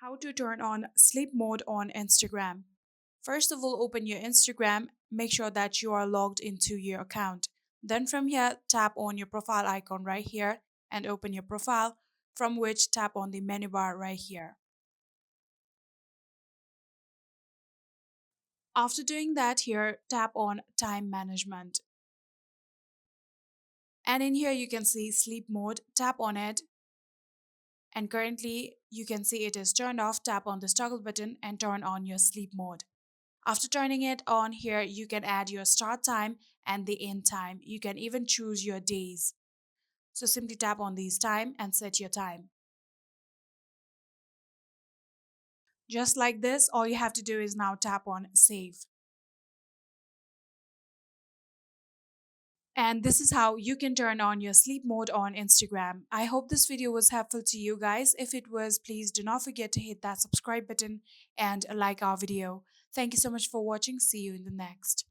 How to turn on sleep mode on Instagram. First of all, open your Instagram, make sure that you are logged into your account. Then from here, tap on your profile icon right here and open your profile, from which tap on the menu bar right here. After doing that here, tap on time management. And in here you can see sleep mode, tap on it. And currently you can see it is turned off, tap on this toggle button and turn on your sleep mode. After turning it on here, you can add your start time and the end time. You can even choose your days. So simply tap on these time and set your time. Just like this, all you have to do is now tap on save. And this is how you can turn on your sleep mode on Instagram. I hope this video was helpful to you guys. If it was, please do not forget to hit that subscribe button and like our video. Thank you so much for watching. See you in the next.